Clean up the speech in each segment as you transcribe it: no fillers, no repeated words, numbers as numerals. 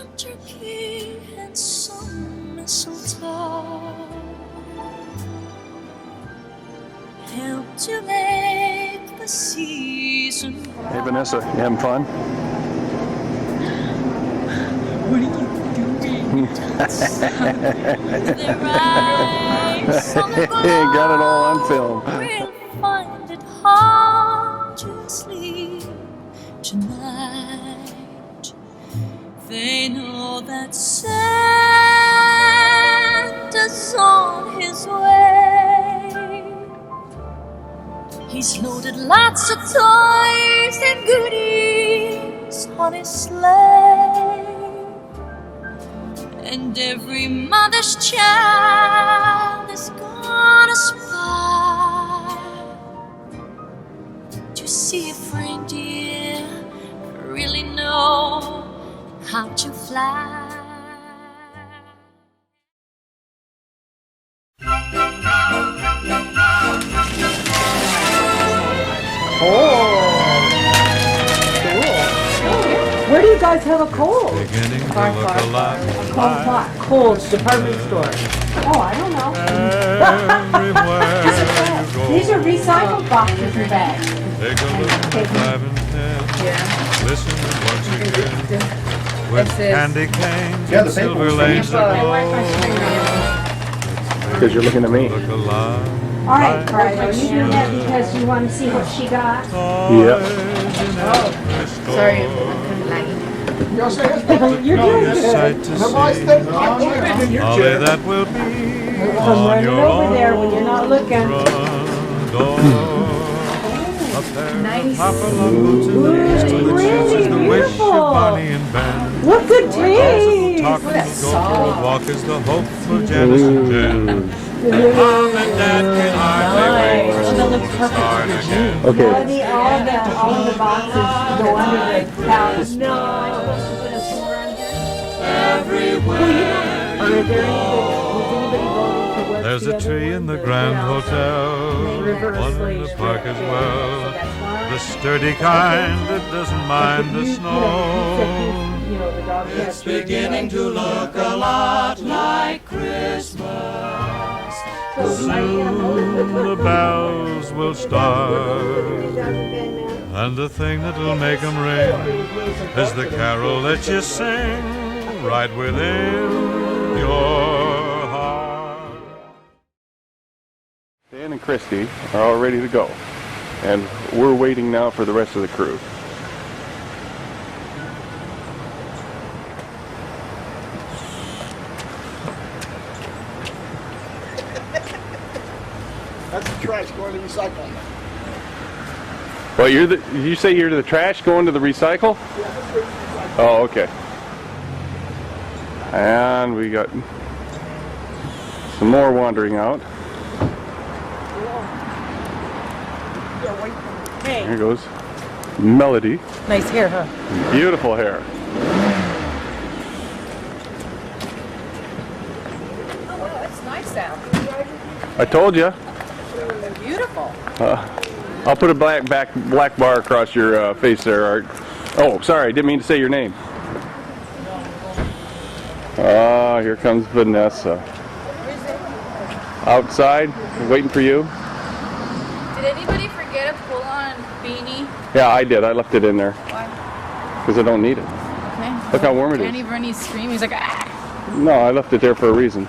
turkey and some mistletoe help to make the season bright. Hey Vanessa, you having fun? What are you doing? Their eyes on the glow. Got it all on film. We'll find it hard to sleep tonight. They know that Santa's on his way. He's loaded lots of toys and goodies on his sleigh. And every mother's child is gonna spy to see if reindeer really know how to fly. Where do you guys have a Kohl's? Beginning to look a lot Kohl's what? Kohl's department store. Oh, I don't know. everywhere you go. These are recycled boxes and bags. Take a look at the 5 and 10. Yeah. Listen once again. With This is- candy canes Yeah, and the paper silver was lanes My wife, my aglow. Because you're looking at me. Look a lot. All right, Carla, are you doing that because you want to see what she got? Yep. Sorry. You're saying You're doing A good. sight to Nobody's see. thinking I'm looking in your Holly, chair. that will be Come on running your over own there when you're not looking. front door. Up there, Nice. Papa Love boots and the beast and the Really chooses the wish of beautiful. Bonnie and Ben. What good taste! Talking What a go for a song. walk is the hope for Janice and Jen. Mom and Dad can hardly wait for Nice. That looks school to start perfect for again. Okay. All of the boxes go under the couch. No. There's a tree in the Grand Hotel, one in the park as well. The sturdy kind that doesn't mind the snow. It's Beginning to look a lot like Christmas. Soon the bells will start, and the thing that will make them ring is the carol that you sing right within your heart. Dan and Christy are all ready to go, and we're waiting now for the rest of the crew. That's the trash going to recycle. Well, you say you're the trash going to the recycle? Oh, okay. And we got some more wandering out. Hey, Here goes Melody. nice hair, huh? Beautiful hair. Oh, it's nice out. I told you. Beautiful. I'll put a black bar across your face there, Art. Oh, sorry, I didn't mean to say your name. Ah, here comes Vanessa. Outside, waiting for you. Did anybody forget a pull-on beanie? Yeah, I did. I left it in there Why? because I don't need it. Okay. Look how warm it Danny is. Bernie's screaming. He's like, ah! No, I left it there for a reason.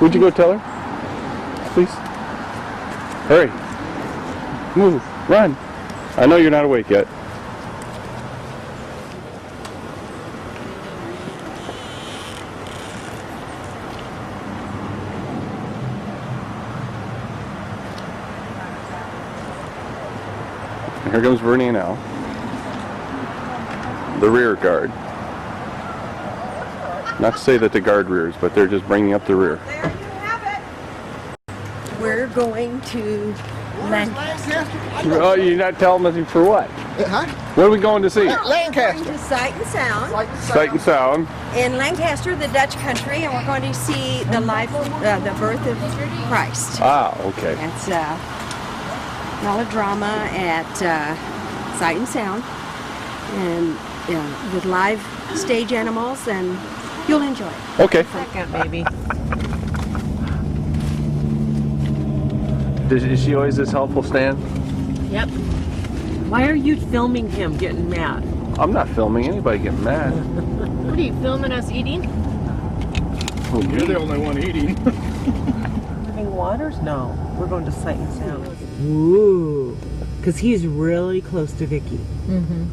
Would you go tell her? Please. Hurry. Move. Run. I know you're not awake yet. Here comes Bernie and Al. The rear guard. Not to say that the guard rears, but they're just bringing up the rear. We're going to Lancaster. Oh, you're not telling me for what? Huh? What are we going to see? Going Lancaster. to Sight and Sound Sight and Sound. in Lancaster, the Dutch country, and we're going to see the life, the birth of Christ. Ah, okay. It's melodrama at Sight and Sound, and with live stage animals, and you'll enjoy it. Okay. Second, baby. Is she always this helpful, Stan? Yep. Why are you filming him getting mad? I'm not filming anybody getting mad. What are you filming us eating? You're the only one eating. Living Waters? No. We're going to Sight and Sound. Ooh. Because he's really close to Vicky. Mm-hmm.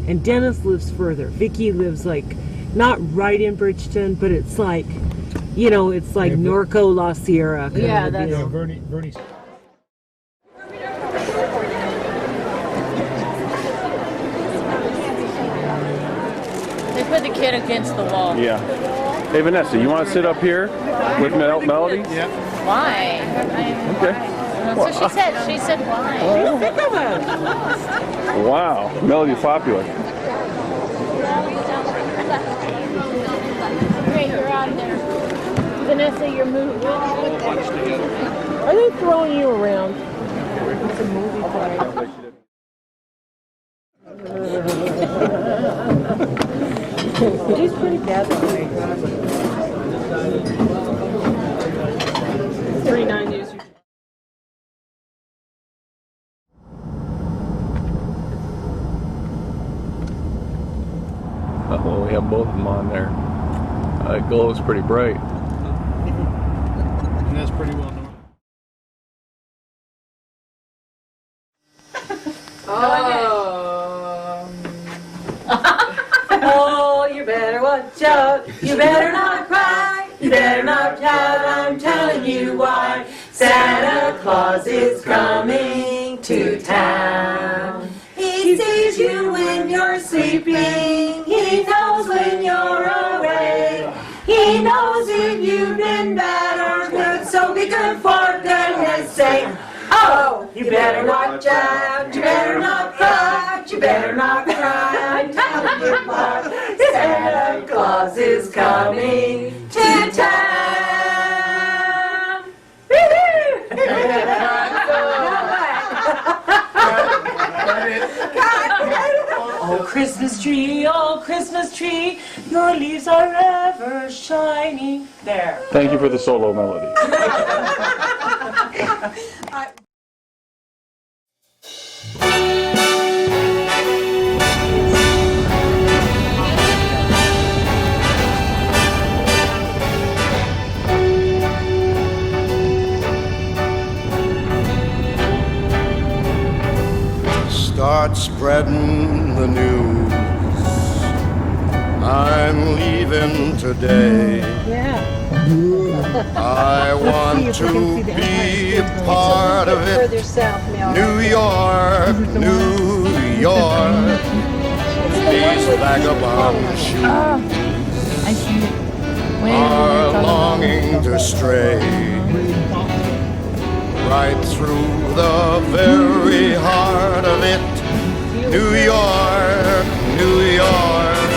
And Dennis lives further. Vicky lives like, not right in Bridgeton, but it's like, you know, it's like Norco La Sierra. Yeah, that's... Yeah, Bernie. They put the kid against the wall. Yeah. Hey, Vanessa, you want to sit up here with Melody? Yeah. Why? Okay. That's what she said. She said why. Wow. Melody's popular. Okay, you're on there. Vanessa, you're moving. Are they throwing you around? It's a movie play. She's pretty bad that way. 39 years. Oh, we have both of them on there. It glows pretty bright. And that's pretty well known. Oh, you better watch out. You better not cry. You better not pout. I'm telling you why. Santa Claus is coming to town. He sees you when you're sleeping. He knows when you're awake. He knows if you've been bad or good. So be good for goodness sake. Oh, you better watch out. You better not pout. You better not cry. I'm telling you why. Santa Claus is coming to town. Oh, Christmas tree, your leaves are ever shining. There. Thank you for the solo melody. Start spreading the news. I'm leaving today. I want to be a part of it. New York, New York. These vagabond shoes are longing to stray right through the very heart of it. New York, New York.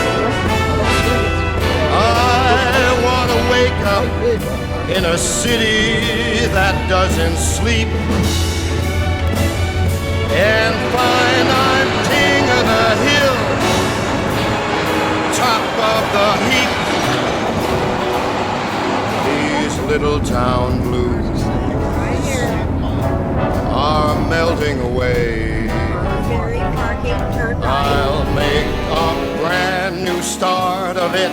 I want to wake up in a city that doesn't sleep and find I'm king of the hill, top of the heap. These little town blues are melting away. I'll make a brand new start of it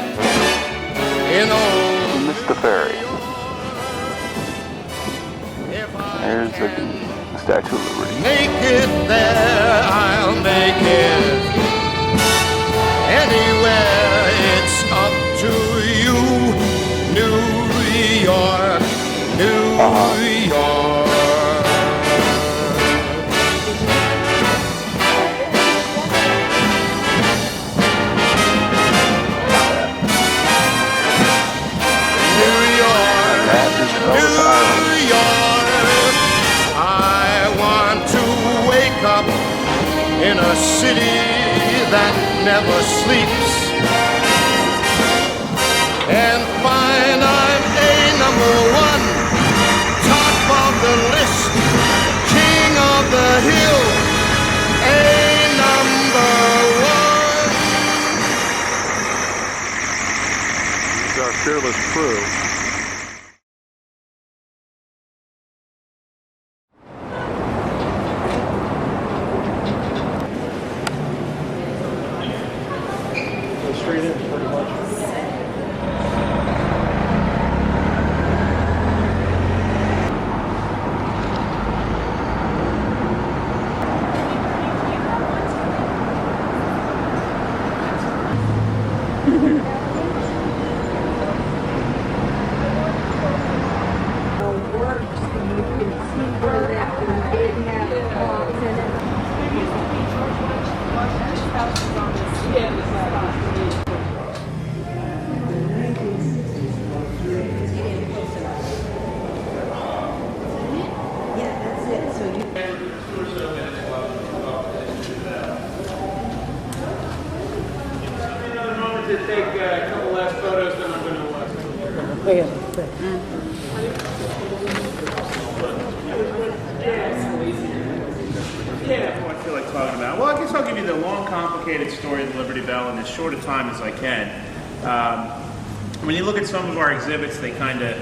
in old Mr. Ferry. There's the Statue of Liberty. Make it there, I'll make it anywhere. It's up to you, New York, New York. In a city that never sleeps and find I'm #1, top of the list, king of the hill, #1. fearless crew. Straight in, pretty much. To take a couple last photos, then I'm going to Yeah, what I feel like talking about. Well, I guess I'll give you the long, complicated story of the Liberty Bell in as short a time as I can. When you look at some of our exhibits, they kind of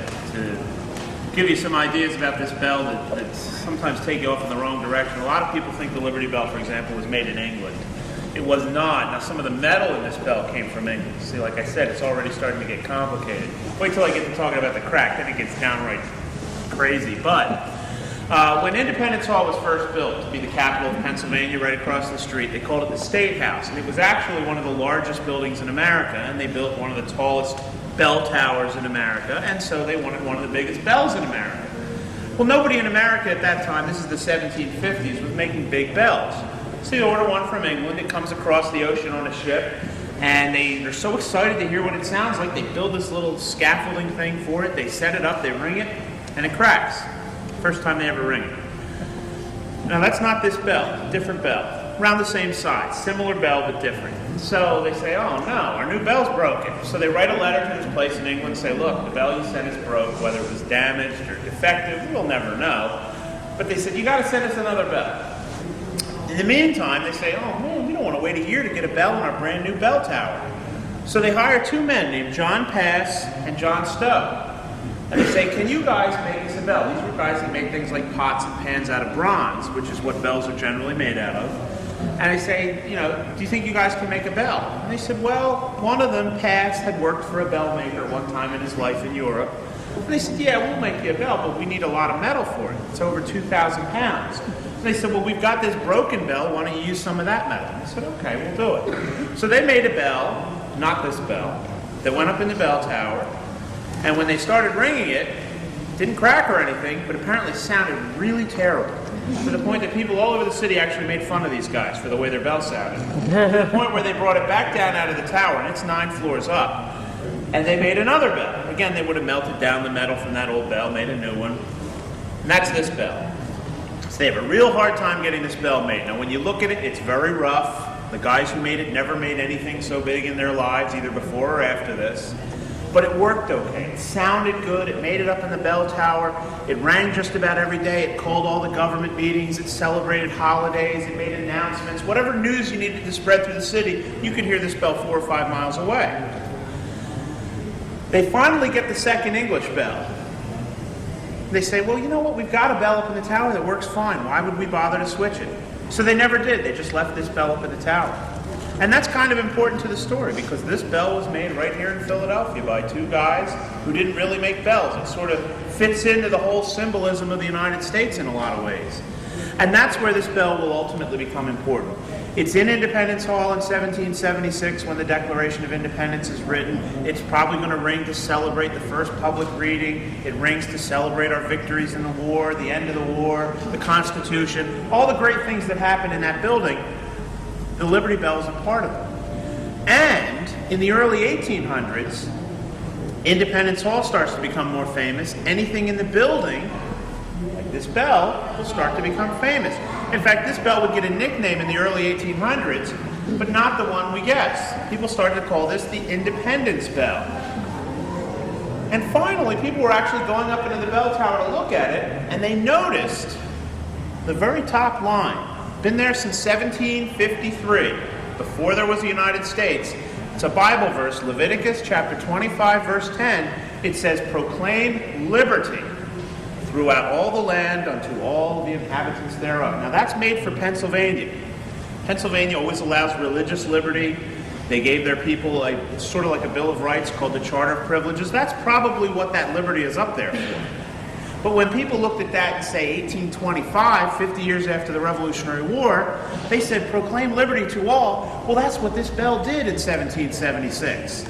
give you some ideas about this bell that sometimes take you off in the wrong direction. A lot of people think the Liberty Bell, for example, was made in England. It was not. Now, some of the metal in this bell came from England. See, like I said, it's already starting to get complicated. Wait till I get to talking about the crack, then it gets downright crazy. But when Independence Hall was first built to be the capital of Pennsylvania, right across the street, they called it the State House. And it was actually one of the largest buildings in America, and they built one of the tallest bell towers in America, and so they wanted one of the biggest bells in America. Well, nobody in America at that time, this is the 1750s, was making big bells. So you order one from England, it comes across the ocean on a ship, and they're so excited to hear what it sounds like, they build this little scaffolding thing for it, they set it up, they ring it, and it cracks. First time they ever ring it. Now that's not this bell, different bell. Around the same size, similar bell but different. So they say, oh no, our new bell's broken. So they write a letter to this place in England and say, look, the bell you sent us broke, whether it was damaged or defective, we'll never know. But they said, you gotta send us another bell. In the meantime, they say, oh man, we don't want to wait a year to get a bell in our brand new bell tower. So they hire two men named John Pass and John Stowe. And they say, can you guys make us a bell? These were guys that make things like pots and pans out of bronze, which is what bells are generally made out of. And I say, you know, do you think you guys can make a bell? And they said, well, one of them, Pass, had worked for a bell maker one time in his life in Europe. And they said, yeah, we'll make you a bell, but we need a lot of metal for it. It's over 2,000 pounds. And they said, well, we've got this broken bell. Why don't you use some of that metal? I said, okay, we'll do it. So they made a bell, not this bell, that went up in the bell tower. And when they started ringing it, it didn't crack or anything, but apparently sounded really terrible. To the point that people all over the city actually made fun of these guys for the way their bell sounded. To the point where they brought it back down out of the tower, and it's 9 floors up. And they made another bell. Again, they would have melted down the metal from that old bell, made a new one. And that's this bell. So they have a real hard time getting this bell made. Now when you look at it, it's very rough. The guys who made it never made anything so big in their lives, either before or after this. But it worked okay. It sounded good. It made it up in the bell tower. It rang just about every day. It called all the government meetings. It celebrated holidays. It made announcements. Whatever news you needed to spread through the city, you could hear this bell 4 or 5 miles away. They finally get the second English bell. They say, well, you know what? We've got a bell up in the tower that works fine. Why would we bother to switch it? So they never did. They just left this bell up in the tower. And that's kind of important to the story because this bell was made right here in Philadelphia by two guys who didn't really make bells. It sort of fits into the whole symbolism of the United States in a lot of ways. And that's where this bell will ultimately become important. It's in Independence Hall in 1776 when the Declaration of Independence is written. It's probably going to ring to celebrate the first public reading. It rings to celebrate our victories in the war, the end of the war, the Constitution, all the great things that happened in that building. The Liberty Bell is a part of it. And in the early 1800s, Independence Hall starts to become more famous. Anything in the building, like this bell, will start to become famous. In fact, this bell would get a nickname in the early 1800s, but not the one we guessed. People started to call this the Independence Bell. And finally, people were actually going up into the bell tower to look at it, and they noticed the very top line. Been there since 1753, before there was the United States. It's a Bible verse, Leviticus chapter 25, verse 10. It says, "Proclaim liberty throughout all the land unto all the inhabitants thereof." Now that's made for Pennsylvania. Pennsylvania always allows religious liberty. They gave their people it's sort of like a Bill of Rights called the Charter of Privileges. That's probably what that liberty is up there for. But when people looked at that in, say, 1825, 50 years after the Revolutionary War, they said, "Proclaim liberty to all." Well, that's what this bell did in 1776.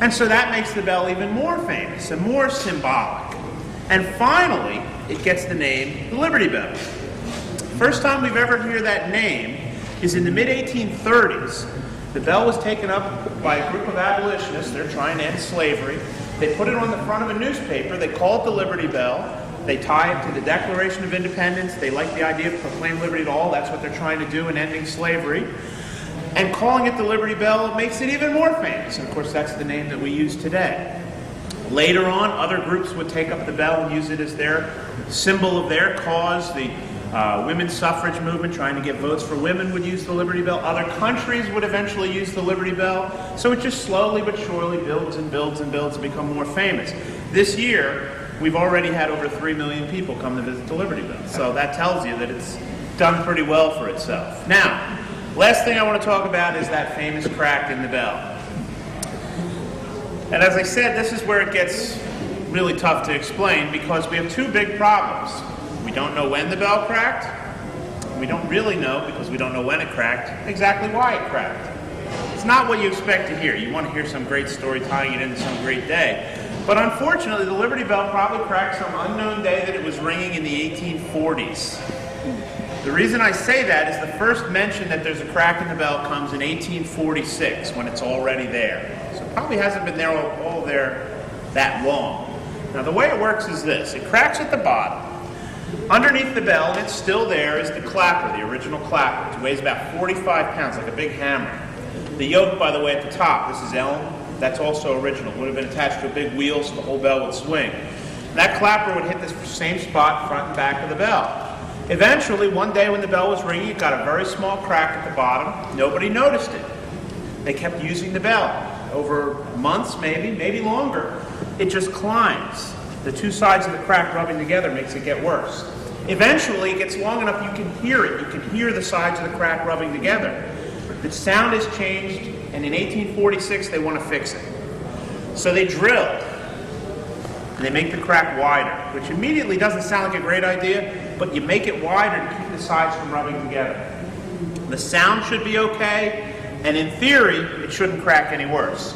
And so that makes the bell even more famous and more symbolic. And finally, it gets the name the Liberty Bell. First time we've ever heard that name is in the mid-1830s. The bell was taken up by a group of abolitionists. They're trying to end slavery. They put it on the front of a newspaper. They call it the Liberty Bell. They tie it to the Declaration of Independence. They like the idea of proclaim liberty to all. That's what they're trying to do in ending slavery. And calling it the Liberty Bell makes it even more famous. And of course, that's the name that we use today. Later on, other groups would take up the bell and use it as their symbol of their cause. The women's suffrage movement, trying to get votes for women, would use the Liberty Bell. Other countries would eventually use the Liberty Bell. So it just slowly but surely builds and builds and builds to become more famous. This year, we've already had over 3 million people come to visit the Liberty Bell. So that tells you that it's done pretty well for itself. Now, last thing I want to talk about is that famous crack in the bell. And as I said, this is where it gets really tough to explain because we have two big problems. We don't know when the bell cracked. We don't really know, because we don't know when it cracked, exactly why it cracked. It's not what you expect to hear. You want to hear some great story tying it into some great day. But unfortunately, the Liberty Bell probably cracked some unknown day that it was ringing in the 1840s. The reason I say that is the first mention that there's a crack in the bell comes in 1846, when it's already there. So it probably hasn't been there all there that long. Now the way it works is this. It cracks at the bottom. Underneath the bell, and it's still there, is the clapper, the original clapper, which weighs about 45 pounds, like a big hammer. The yoke, by the way, at the top, this is elm, that's also original. It would have been attached to a big wheel so the whole bell would swing. That clapper would hit this same spot, front and back of the bell. Eventually, one day when the bell was ringing, it got a very small crack at the bottom. Nobody noticed it. They kept using the bell. Over months, maybe longer, it just climbs. The two sides of the crack rubbing together makes it get worse. Eventually, it gets long enough you can hear it. You can hear the sides of the crack rubbing together. The sound has changed, and in 1846, they want to fix it. So they drilled, and they make the crack wider, which immediately doesn't sound like a great idea, but you make it wider to keep the sides from rubbing together. The sound should be okay, and in theory, it shouldn't crack any worse.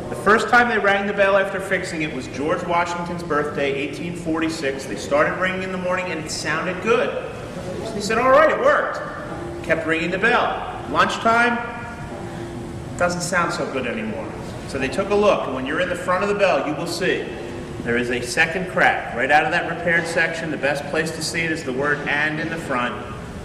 The first time they rang the bell after fixing it was George Washington's birthday, 1846. They started ringing in the morning, and it sounded good. So they said, all right, it worked. Kept ringing the bell. Lunchtime, doesn't sound so good anymore. So they took a look, and when you're in the front of the bell, you will see there is a second crack. Right out of that repaired section, the best place to see it is the word "and" in the front.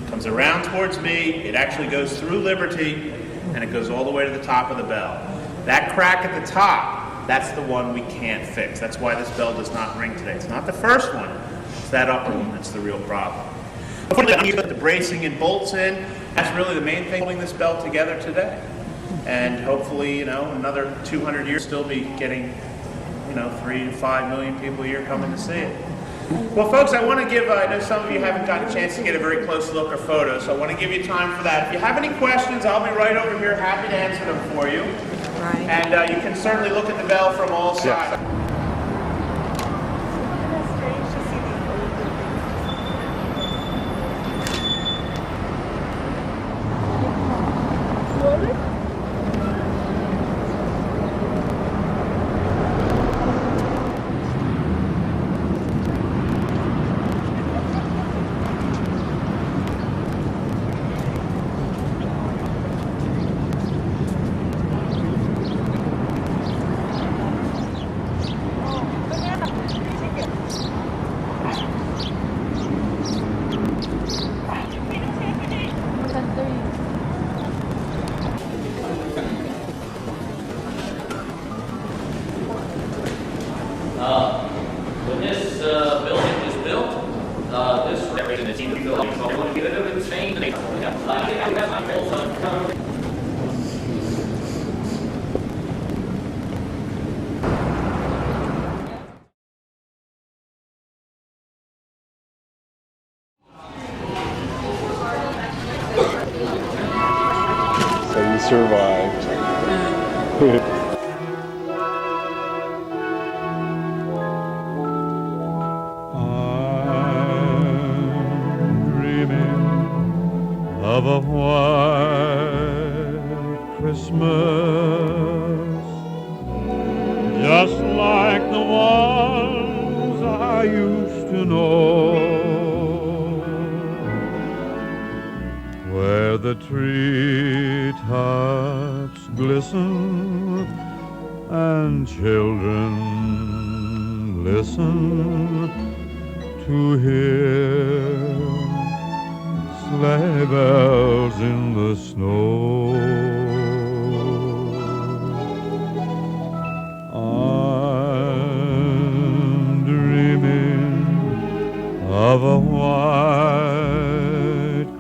It comes around towards me, it actually goes through Liberty, and it goes all the way to the top of the bell. That crack at the top, that's the one we can't fix. That's why this bell does not ring today. It's not the first one, it's that upper one that's the real problem. Unfortunately, you put the bracing and bolts in. That's really the main thing holding this bell together today. And hopefully, another 200 years, still be getting, 3 to 5 million people a year coming to see it. Well, folks, I want to give, I know some of you haven't gotten a chance to get a very close look or photo, so I want to give you time for that. If you have any questions, I'll be right over here, happy to answer them for you. Right. And you can certainly look at the bell from all sides. When this building was built, this everything that seemed to be built, it would be a bit of insane. I'm dreaming of a white Christmas, just like the ones I used to know, where the treetops glisten and children listen to hear sleigh bells in the snow. I'm dreaming of a white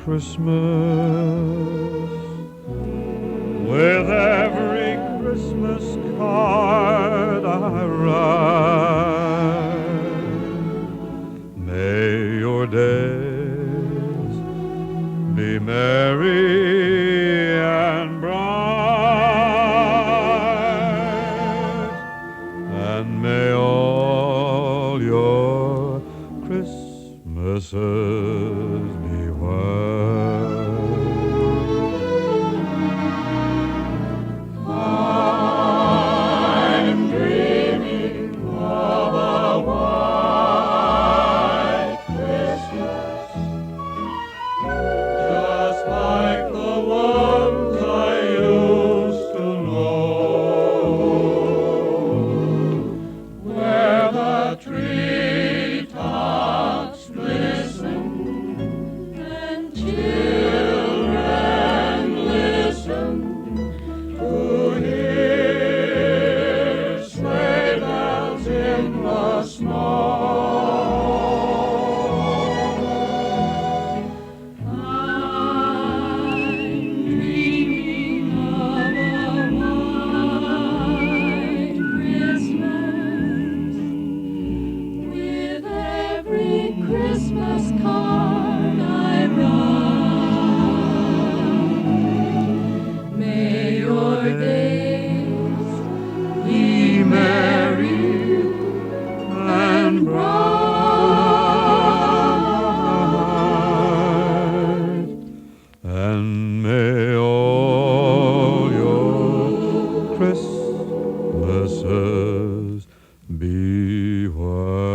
Christmas, with every Christmas card I write. May your days be merry and bright, and may all your Christmases be white. I'm dreaming of a white Christmas, just like the ones I used to know, where the treetops glisten and children listen to hear sleigh bells in the snow. I'm dreaming of a white Christmas, with every Christmas card I write. May your days be merry and bright, and may all your Christmases be white.